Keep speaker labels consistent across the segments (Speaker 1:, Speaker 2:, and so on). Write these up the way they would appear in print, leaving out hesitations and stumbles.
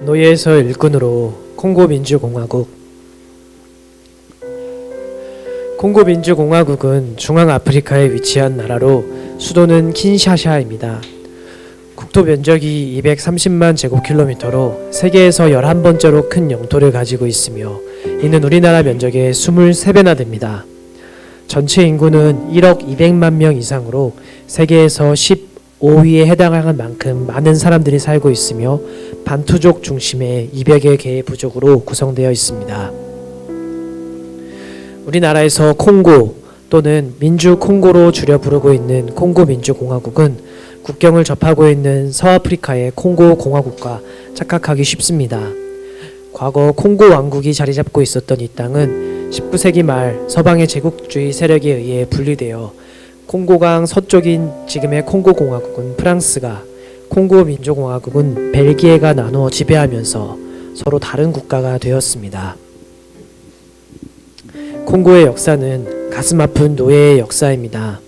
Speaker 1: 노예에서 일꾼으로 콩고 민주공화국. 콩고 민주공화국은 중앙아프리카에 위치한 나라로 수도는 킨샤샤입니다. 국토 면적이 230만 제곱킬로미터로 세계에서 11번째로 큰 영토를 가지고 있으며 이는 우리나라 면적의 23배나 됩니다. 전체 인구는 1억 200만 명 이상으로 세계에서 15위에 해당하는 만큼 많은 사람들이 살고 있으며 반투족 중심의 200여 개의 부족으로 구성되어 있습니다. 우리나라에서 콩고 또는 민주 콩고로 줄여 부르고 있는 콩고 민주공화국은 국경을 접하고 있는 서아프리카의 콩고 공화국과 착각하기 쉽습니다. 과거 콩고 왕국이 자리 잡고 있었던 이 땅은 19세기 말 서방의 제국주의 세력에 의해 분리되어 콩고강 서쪽인 지금의 콩고 공화국은 프랑스가, 콩고 민주공화국은 벨기에가 나누어 지배하면서 서로 다른 국가가 되었습니다. 콩고의 역사는 가슴 아픈 노예의 역사입니다.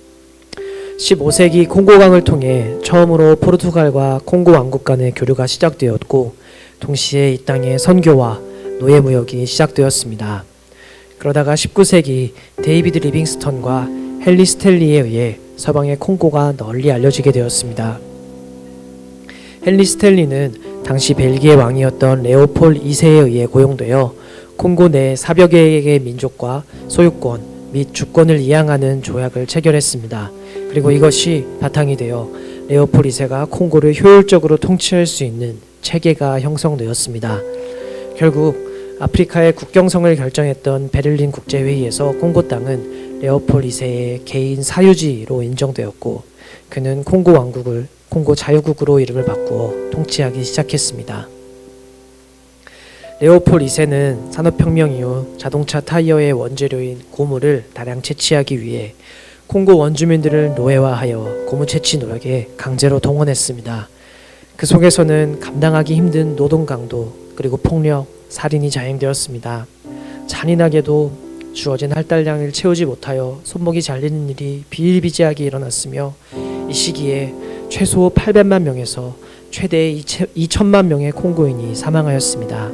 Speaker 1: 15세기 콩고강을 통해 처음으로 포르투갈과 콩고 왕국 간의 교류가 시작되었고 동시에 이 땅에 선교와 노예 무역이 시작되었습니다. 그러다가 19세기 데이비드 리빙스턴과 헨리 스탠리에 의해 서방의 콩고가 널리 알려지게 되었습니다. 헨리 스탠리는 당시 벨기에 왕이었던 레오폴 2세에 의해 고용되어 콩고 내 4여 개의 민족과 소유권 및 주권을 이양하는 조약을 체결했습니다. 그리고 이것이 바탕이 되어 레오폴 2세가 콩고를 효율적으로 통치할 수 있는 체계가 형성되었습니다. 결국 아프리카의 국경성을 결정했던 베를린 국제회의에서 콩고 땅은 레오폴 2세의 개인 사유지로 인정되었고 그는 콩고 왕국을 콩고 자유국으로 이름을 바꾸어 통치하기 시작했습니다. 레오폴 2세는 산업혁명 이후 자동차 타이어의 원재료인 고무를 다량 채취하기 위해 콩고 원주민들을 노예화하여 고무 채취 노력에 강제로 동원했습니다. 그 속에서는 감당하기 힘든 노동 강도 그리고 폭력, 살인이 자행되었습니다. 잔인하게도 주어진 할당량을 채우지 못하여 손목이 잘리는 일이 비일비재하게 일어났으며 이 시기에 최소 800만 명에서 최대 2천만 명의 콩고인이 사망하였습니다.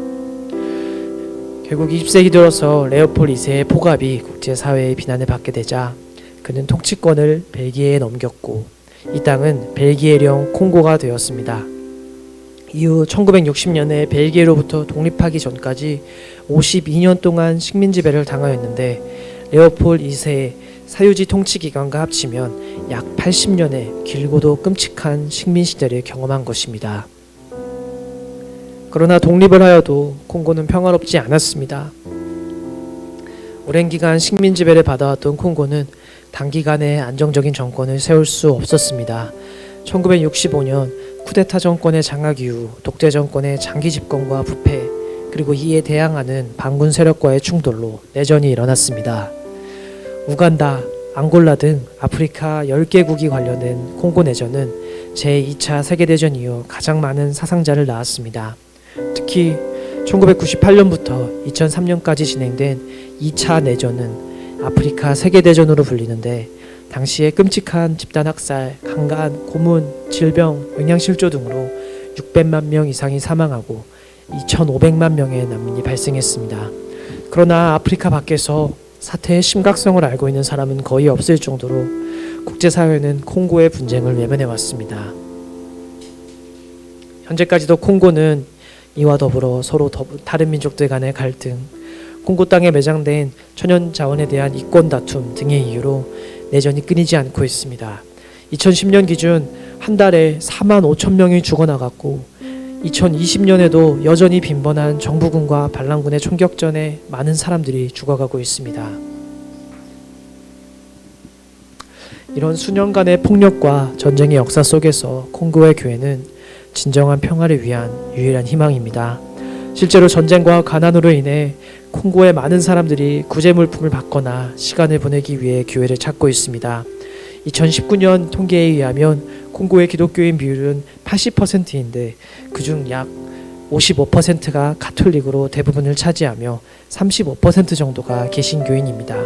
Speaker 1: 결국 20세기 들어서 레오폴 2세의 포갑이 국제사회의 비난을 받게 되자 그는 통치권을 벨기에에 넘겼고 이 땅은 벨기에령 콩고가 되었습니다. 이후 1960년에 벨기에로부터 독립하기 전까지 52년 동안 식민지배를 당하였는데 레오폴 2세의 사유지 통치 기간과 합치면 약 80년의 길고도 끔찍한 식민시대를 경험한 것입니다. 그러나 독립을 하여도 콩고는 평화롭지 않았습니다. 오랜 기간 식민지배를 받아왔던 콩고는 단기간에 안정적인 정권을 세울 수 없었습니다. 1965년 쿠데타 정권의 장악 이후 독재 정권의 장기 집권과 부패 그리고 이에 대항하는 반군 세력과의 충돌로 내전이 일어났습니다. 우간다, 앙골라 등 아프리카 10개국이 관련된 콩고 내전은 제2차 세계대전 이후 가장 많은 사상자를 낳았습니다. 특히 1998년부터 2003년까지 진행된 2차 내전은 아프리카 세계대전으로 불리는데 당시의 끔찍한 집단학살, 강간, 고문, 질병, 영양실조 등으로 600만 명 이상이 사망하고 2,500만 명의 난민이 발생했습니다. 그러나 아프리카 밖에서 사태의 심각성을 알고 있는 사람은 거의 없을 정도로 국제사회는 콩고의 분쟁을 외면해왔습니다. 현재까지도 콩고는 이와 더불어 서로 다른 민족들 간의 갈등, 콩고 땅에 매장된 천연 자원에 대한 이권 다툼 등의 이유로 내전이 끊이지 않고 있습니다. 2010년 기준 한 달에 4만 5천 명이 죽어나갔고 2020년에도 여전히 빈번한 정부군과 반란군의 총격전에 많은 사람들이 죽어가고 있습니다. 이런 수년간의 폭력과 전쟁의 역사 속에서 콩고의 교회는 진정한 평화를 위한 유일한 희망입니다. 실제로 전쟁과 가난으로 인해 콩고의 많은 사람들이 구제물품을 받거나 시간을 보내기 위해 교회를 찾고 있습니다. 2019년 통계에 의하면 콩고의 기독교인 비율은 80%인데 그중 약 55%가 가톨릭으로 대부분을 차지하며 35% 정도가 개신교인입니다.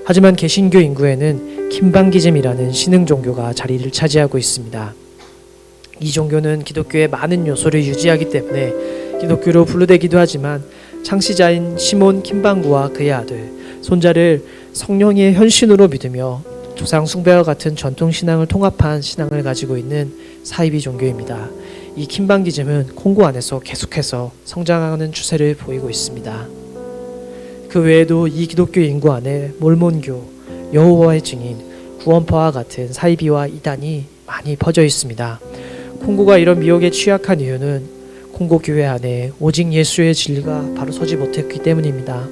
Speaker 1: 하지만 개신교 인구에는 킴방기즘이라는 신흥 종교가 자리를 차지하고 있습니다. 이 종교는 기독교의 많은 요소를 유지하기 때문에 기독교로 분류되기도 하지만 창시자인 시몬 김방구와 그의 아들, 손자를 성령의 현신으로 믿으며 조상 숭배와 같은 전통 신앙을 통합한 신앙을 가지고 있는 사이비 종교입니다. 이 킴방기즘은 콩고 안에서 계속해서 성장하는 추세를 보이고 있습니다. 그 외에도 이 기독교 인구 안에 몰몬교, 여호와의 증인, 구원파와 같은 사이비와 이단이 많이 퍼져 있습니다. 콩고가 이런 미혹에 취약한 이유는 콩고 교회 안에 오직 예수의 진리가 바로 서지 못했기 때문입니다.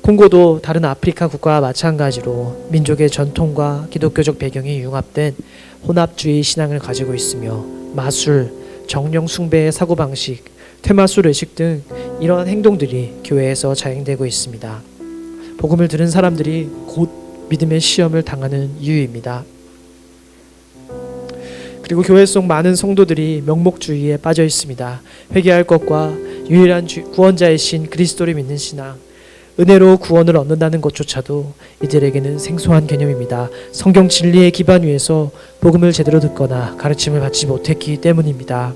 Speaker 1: 콩고도 다른 아프리카 국가와 마찬가지로 민족의 전통과 기독교적 배경이 융합된 혼합주의 신앙을 가지고 있으며 마술, 정령 숭배의 사고방식, 퇴마술 의식 등 이러한 행동들이 교회에서 자행되고 있습니다. 복음을 들은 사람들이 곧 믿음의 시험을 당하는 이유입니다. 그리고 교회 속 많은 성도들이 명목주의에 빠져 있습니다. 회개할 것과 유일한 구원자이신 그리스도를 믿는 신앙, 은혜로 구원을 얻는다는 것조차도 이들에게는 생소한 개념입니다. 성경 진리의 기반 위에서 복음을 제대로 듣거나 가르침을 받지 못했기 때문입니다.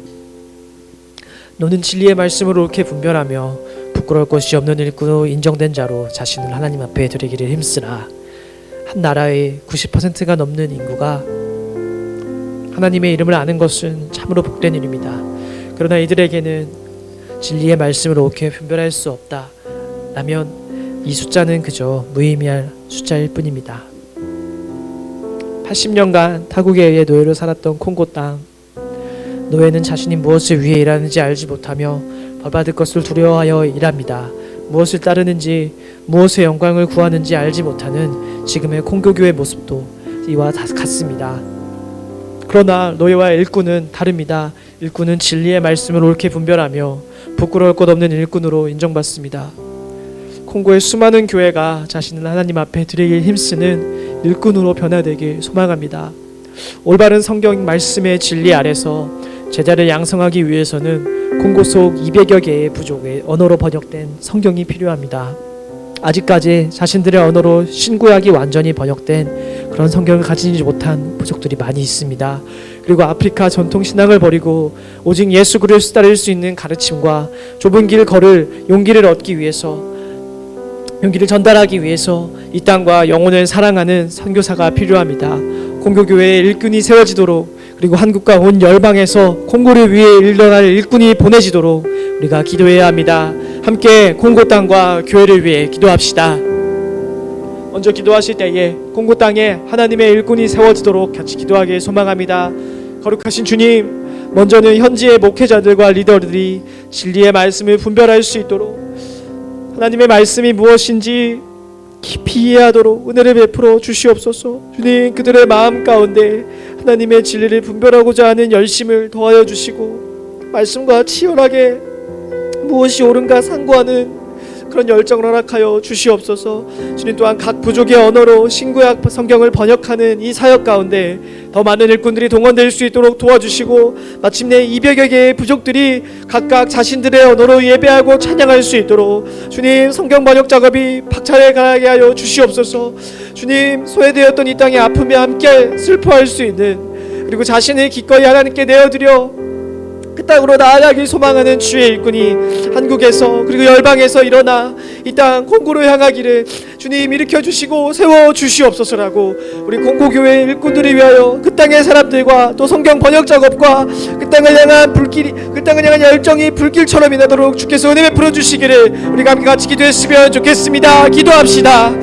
Speaker 1: 너는 진리의 말씀으로 옳게 분별하며 부끄러울 것이 없는 일꾼으로 인정된 자로 자신을 하나님 앞에 드리기를 힘쓰라. 한 나라의 90%가 넘는 인구가 하나님의 이름을 아는 것은 참으로 복된 일입니다. 그러나 이들에게는 진리의 말씀을 옳게 분별할 수 없다라면 이 숫자는 그저 무의미할 숫자일 뿐입니다. 80년간 타국에 의해 노예로 살았던 콩고 땅, 노예는 자신이 무엇을 위해 일하는지 알지 못하며 벌받을 것을 두려워하여 일합니다. 무엇을 따르는지, 무엇의 영광을 구하는지 알지 못하는 지금의 콩고교의 모습도 이와 같습니다. 그러나 노예와 일꾼은 다릅니다. 일꾼은 진리의 말씀을 옳게 분별하며 부끄러울 것 없는 일꾼으로 인정받습니다. 콩고의 수많은 교회가 자신을 하나님 앞에 드리길 힘쓰는 일꾼으로 변화되길 소망합니다. 올바른 성경 말씀의 진리 아래서 제자를 양성하기 위해서는 콩고 속 200여 개의 부족의 언어로 번역된 성경이 필요합니다. 아직까지 자신들의 언어로 신구약이 완전히 번역된 그런 성경을 가지지 못한 부족들이 많이 있습니다. 그리고 아프리카 전통 신앙을 버리고 오직 예수 그리스도를 따를 수 있는 가르침과 좁은 길 걸을 용기를 얻기 위해서, 용기를 전달하기 위해서 이 땅과 영혼을 사랑하는 선교사가 필요합니다. 콩고교회의 일꾼이 세워지도록, 그리고 한국과 온 열방에서 콩고를 위해 일어날 일꾼이 보내지도록 우리가 기도해야 합니다. 함께 콩고 땅과 교회를 위해 기도합시다. 먼저 기도하실 때에 콩고 땅에 하나님의 일꾼이 세워지도록 같이 기도하길 소망합니다. 거룩하신 주님, 먼저는 현지의 목회자들과 리더들이 진리의 말씀을 분별할 수 있도록, 하나님의 말씀이 무엇인지 깊이 이해하도록 은혜를 베풀어 주시옵소서. 주님, 그들의 마음 가운데 하나님의 진리를 분별하고자 하는 열심을 더하여 주시고, 말씀과 치열하게 무엇이 옳은가 상고하는 그런 열정을 허락하여 주시옵소서. 주님 또한 각 부족의 언어로 신구약 성경을 번역하는 이 사역 가운데 더 많은 일꾼들이 동원될 수 있도록 도와주시고, 마침내 200여 개의 부족들이 각각 자신들의 언어로 예배하고 찬양할 수 있도록 주님, 성경 번역 작업이 박차에 가게 하여 주시옵소서. 주님, 소외되었던 이 땅의 아픔에 함께 슬퍼할 수 있는, 그리고 자신을 기꺼이 하나님께 내어드려 그 땅으로 나아가길 소망하는 주의 일꾼이 한국에서 그리고 열방에서 일어나 이 땅 콩고를 향하기를 주님 일으켜 주시고 세워 주시옵소서라고, 우리 콩고교회 일꾼들을 위하여 그 땅의 사람들과 또 성경 번역 작업과 그 땅을 향한 불길이, 그 땅을 향한 열정이 불길처럼 인하도록 주께서 은혜 베풀어 주시기를 우리가 함께 같이 기도했으면 좋겠습니다. 기도합시다.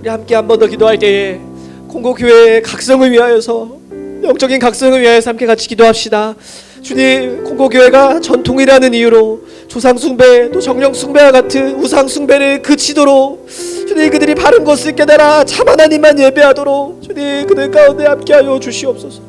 Speaker 1: 우리 함께 한 번 더 기도할 때에 콩고교회의 각성을 위하여서, 영적인 각성을 위해서 함께 같이 기도합시다. 주님, 콩고교회가 전통이라는 이유로 조상 숭배 또 정령 숭배와 같은 우상 숭배를 그치도록, 주님 그들이 바른 것을 깨달아 참 하나님만 예배하도록 주님 그들 가운데 함께하여 주시옵소서.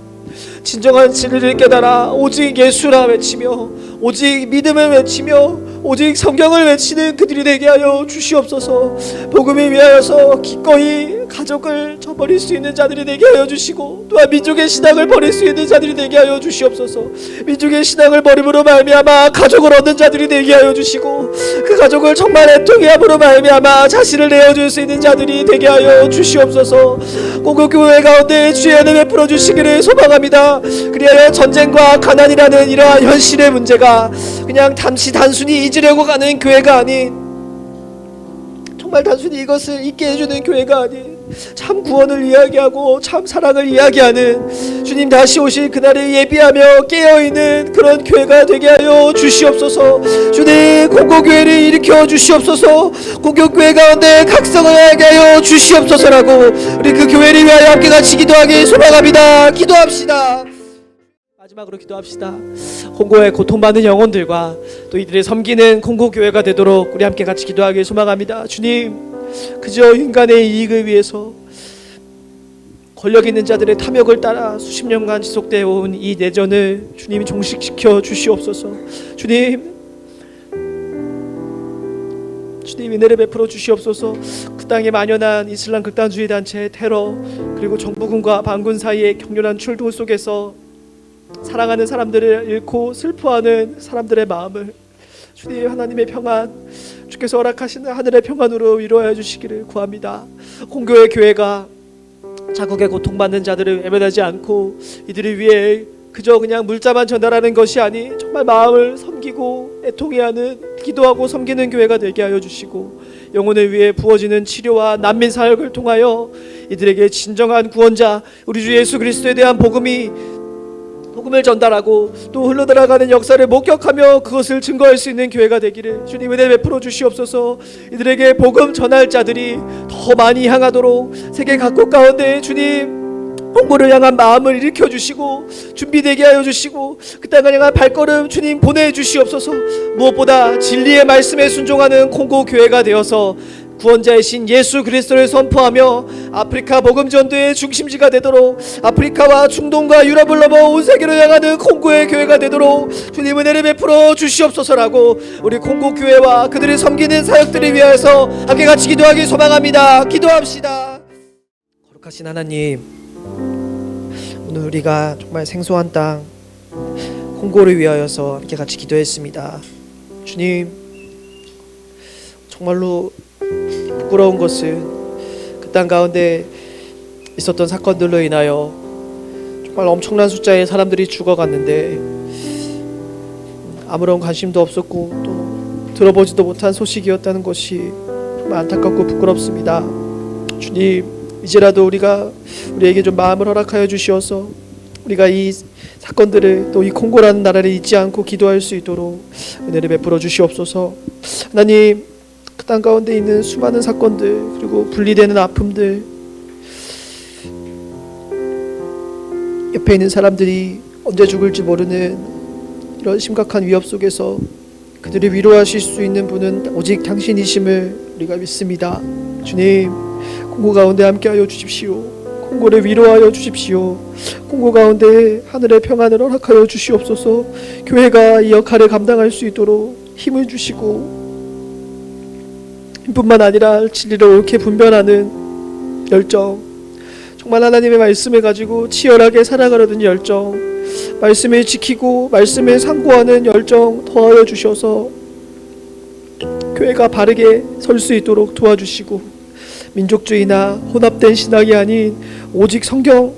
Speaker 1: 진정한 진리를 깨달아 오직 예수라 외치며 오직 믿음을 외치며 오직 성경을 외치는 그들이 되게 하여 주시옵소서. 복음을 위하여서 기꺼이 가족을 저버릴 수 있는 자들이 되게 하여 주시고, 또한 민족의 신앙을 버릴 수 있는 자들이 되게 하여 주시옵소서. 민족의 신앙을 버림으로 말미암아 가족을 얻는 자들이 되게 하여 주시고, 그 가족을 정말 애통해 함으로 말미암아 자신을 내어줄 수 있는 자들이 되게 하여 주시옵소서. 공고교회 가운데 주의 은혜 베풀어 주시기를 소망합니다. 그리하여 전쟁과 가난이라는 이러한 현실의 문제가 그냥 단순히 잊으려고 가는 교회가 아닌, 정말 단순히 이것을 잊게 해주는 교회가 아닌, 참 구원을 이야기하고 참 사랑을 이야기하는 주님 다시 오실 그날을 예비하며 깨어있는 그런 교회가 되게 하여 주시옵소서. 주님 공고교회를 일으켜 주시옵소서. 공고교회 가운데 각성을 하게 하여 주시옵소서라고 우리 그 교회를 위하여 함께 같이 기도하기 소망합니다. 기도합시다. 마지막으로 기도합시다. 콩고의 고통받는 영혼들과 또 이들을 섬기는 콩고교회가 되도록 우리 함께 같이 기도하길 소망합니다. 주님, 그저 인간의 이익을 위해서 권력 있는 자들의 탐욕을 따라 수십 년간 지속되어 온 이 내전을 주님이 종식시켜 주시옵소서. 주님 은혜를 베풀어 주시옵소서. 그 땅에 만연한 이슬람 극단주의 단체의 테러, 그리고 정부군과 반군 사이의 격렬한 충돌 속에서 사랑하는 사람들을 잃고 슬퍼하는 사람들의 마음을 주님 하나님의 평안, 주께서 허락하시는 하늘의 평안으로 위로하여 주시기를 구합니다. 공교의 교회가 자국에 고통받는 자들을 외면하지 않고 이들을 위해 그저 그냥 물자만 전달하는 것이 아닌 정말 마음을 섬기고 애통해하는, 기도하고 섬기는 교회가 되게 하여 주시고, 영혼을 위해 부어지는 치료와 난민 사역을 통하여 이들에게 진정한 구원자 우리 주 예수 그리스도에 대한 복음을 전달하고 또 흘러들어가는 역사를 목격하며 그것을 증거할 수 있는 교회가 되기를 주님 은혜 베풀어 주시옵소서. 이들에게 복음 전할 자들이 더 많이 향하도록 세계 각국 가운데 주님 홍보를 향한 마음을 일으켜 주시고 준비되게 하여 주시고, 그 땅을 향한 발걸음 주님 보내주시옵소서. 무엇보다 진리의 말씀에 순종하는 콩고 교회가 되어서 구원자이신 예수 그리스도를 선포하며 아프리카 복음 전도의 중심지가 되도록, 아프리카와 중동과 유럽을 넘어 온 세계로 향하는 콩고의 교회가 되도록 주님 은혜를 베풀어 주시옵소서라고 우리 콩고 교회와 그들을 섬기는 사역들을 위하여서 함께 같이 기도하기 소망합니다. 기도합시다. 거룩하신 하나님, 오늘 우리가 정말 생소한 땅 콩고를 위하여서 함께 같이 기도했습니다. 주님, 정말로 부끄러운 것은 그 땅 가운데 있었던 사건들로 인하여 정말 엄청난 숫자의 사람들이 죽어갔는데 아무런 관심도 없었고 또 들어보지도 못한 소식이었다는 것이 정말 안타깝고 부끄럽습니다. 주님, 이제라도 우리에게 좀 마음을 허락하여 주시어서 우리가 이 사건들을 또 이 콩고라는 나라를 잊지 않고 기도할 수 있도록 은혜를 베풀어 주시옵소서. 하나님, 그 땅 가운데 있는 수많은 사건들, 그리고 분리되는 아픔들, 옆에 있는 사람들이 언제 죽을지 모르는 이런 심각한 위협 속에서 그들을 위로하실 수 있는 분은 오직 당신이심을 우리가 믿습니다. 주님, 콩고 가운데 함께하여 주십시오. 콩고를 위로하여 주십시오. 콩고 가운데 하늘의 평안을 허락하여 주시옵소서. 교회가 이 역할을 감당할 수 있도록 힘을 주시고, 뿐만 아니라 진리를 옳게 분별하는 열정, 정말 하나님의 말씀을 가지고 치열하게 살아가려는 열정, 말씀을 지키고 말씀을 상고하는 열정 더하여 주셔서 교회가 바르게 설 수 있도록 도와주시고, 민족주의나 혼합된 신학이 아닌 오직 성경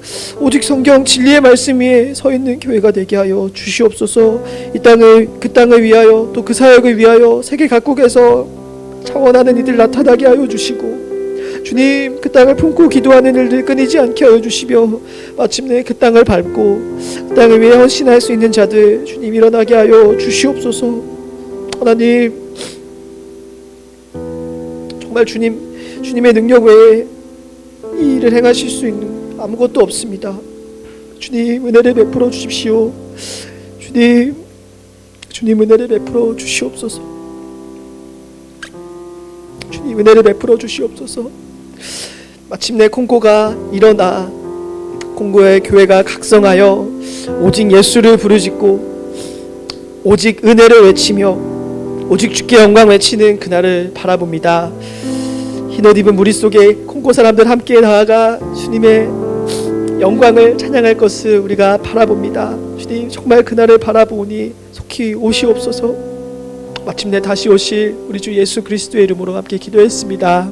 Speaker 1: 진리의 말씀 위에 서 있는 교회가 되게 하여 주시옵소서. 그 땅을 위하여 또 그 사역을 위하여 세계 각국에서 차원하는 이들 나타나게 하여 주시고, 주님, 그 땅을 품고 기도하는 일들 끊이지 않게 하여 주시며 마침내 그 땅을 밟고 그 땅을 위해 헌신할 수 있는 자들 주님 일어나게 하여 주시옵소서. 하나님, 정말 주님의 능력 외에 이 일을 행하실 수 있는 아무것도 없습니다. 주님, 은혜를 베풀어 주십시오. 주님 은혜를 베풀어 주시옵소서. 주님 은혜를 베풀어 주시옵소서. 마침내 콩고가 일어나 콩고의 교회가 각성하여 오직 예수를 부르짖고 오직 은혜를 외치며 오직 주께 영광 외치는 그날을 바라봅니다. 흰옷 입은 무리 속에 콩고 사람들 함께 나아가 주님의 영광을 찬양할 것을 우리가 바라봅니다. 주님, 정말 그날을 바라보니 속히 오시옵소서. 마침내 다시 오실 우리 주 예수 그리스도의 이름으로 함께 기도했습니다.